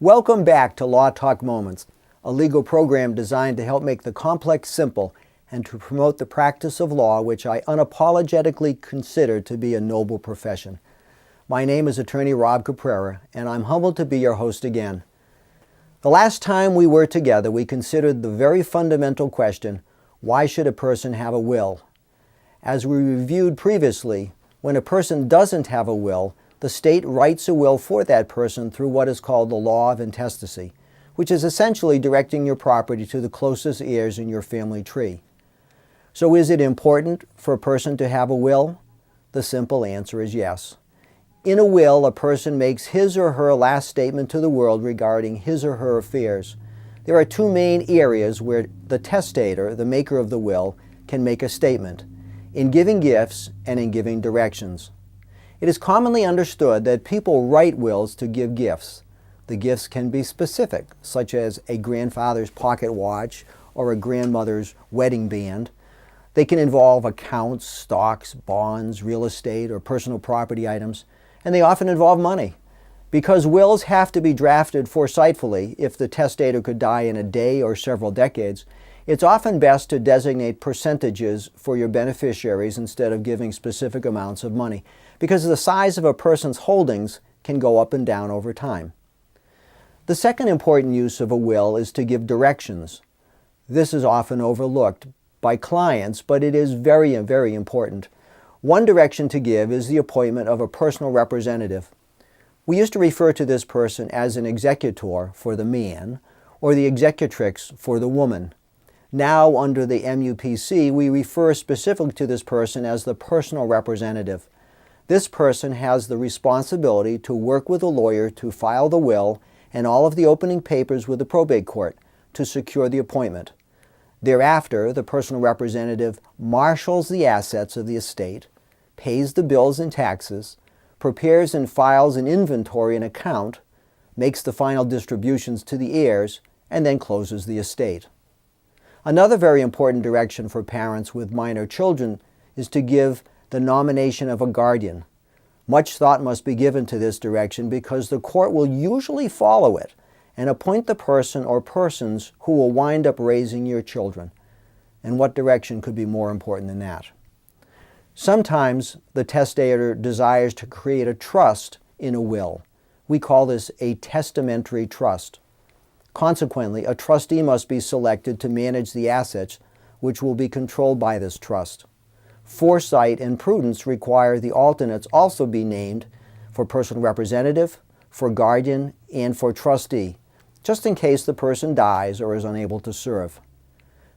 Welcome back to Law Talk Moments, a legal program designed to help make the complex simple and to promote the practice of law, which I unapologetically consider to be a noble profession. My name is Attorney Rob Caprera, and I'm humbled to be your host again. The last time we were together, we considered the very fundamental question, why should a person have a will? As we reviewed previously, when a person doesn't have a will, the state writes a will for that person through what is called the law of intestacy, which is essentially directing your property to the closest heirs in your family tree. So is it important for a person to have a will? The simple answer is yes. In a will, a person makes his or her last statement to the world regarding his or her affairs. There are two main areas where the testator, the maker of the will, can make a statement: in giving gifts and in giving directions. It is commonly understood that people write wills to give gifts. The gifts can be specific, such as a grandfather's pocket watch or a grandmother's wedding band. They can involve accounts, stocks, bonds, real estate, or personal property items, and they often involve money. Because wills have to be drafted foresightfully if the testator could die in a day or several decades, it's often best to designate percentages for your beneficiaries instead of giving specific amounts of money, because the size of a person's holdings can go up and down over time. The second important use of a will is to give directions. This is often overlooked by clients, but it is very, very important. One direction to give is the appointment of a personal representative. We used to refer to this person as an executor for the man or the executrix for the woman. Now, under the MUPC, we refer specifically to this person as the personal representative. This person has the responsibility to work with a lawyer to file the will and all of the opening papers with the probate court to secure the appointment. Thereafter, the personal representative marshals the assets of the estate, pays the bills and taxes, prepares and files an inventory and account, makes the final distributions to the heirs, and then closes the estate. Another very important direction for parents with minor children is to give the nomination of a guardian. Much thought must be given to this direction because the court will usually follow it and appoint the person or persons who will wind up raising your children. And what direction could be more important than that? Sometimes the testator desires to create a trust in a will. We call this a testamentary trust. Consequently, a trustee must be selected to manage the assets which will be controlled by this trust. Foresight and prudence require the alternates also be named for personal representative, for guardian, and for trustee, just in case the person dies or is unable to serve.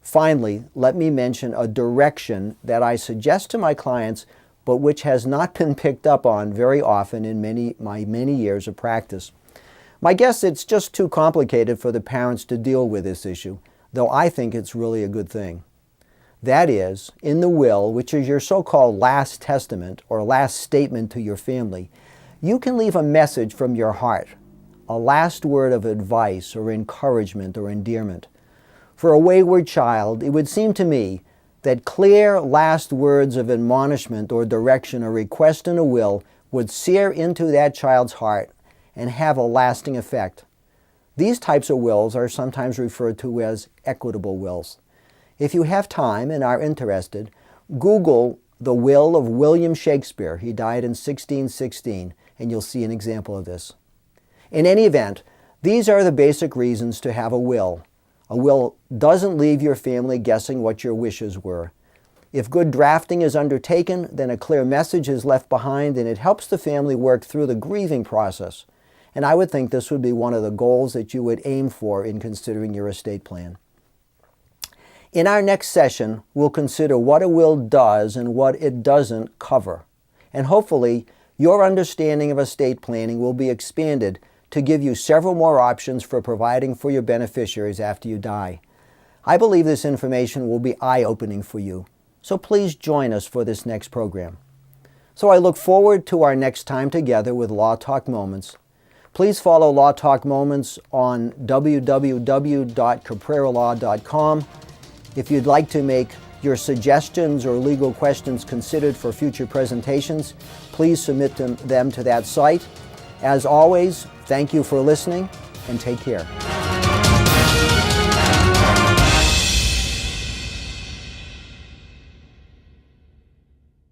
Finally, let me mention a direction that I suggest to my clients, but which has not been picked up on very often in my many years of practice. My guess it's just too complicated for the parents to deal with this issue, though I think it's really a good thing. That is, in the will, which is your so-called last testament or last statement to your family, you can leave a message from your heart, a last word of advice or encouragement or endearment. For a wayward child, it would seem to me that clear last words of admonishment or direction or request in a will would sear into that child's heart and have a lasting effect. These types of wills are sometimes referred to as equitable wills. If you have time and are interested, Google the will of William Shakespeare. He died in 1616, and you'll see an example of this. In any event, these are the basic reasons to have a will. A will doesn't leave your family guessing what your wishes were. If good drafting is undertaken, then a clear message is left behind and it helps the family work through the grieving process. And I would think this would be one of the goals that you would aim for in considering your estate plan. In our next session, we'll consider what a will does and what it doesn't cover. And hopefully, your understanding of estate planning will be expanded to give you several more options for providing for your beneficiaries after you die. I believe this information will be eye-opening for you, so please join us for this next program. So I look forward to our next time together with Law Talk Moments. Please follow Law Talk Moments on www.capreralaw.com. If you'd like to make your suggestions or legal questions considered for future presentations, please submit them to that site. As always, thank you for listening, and take care.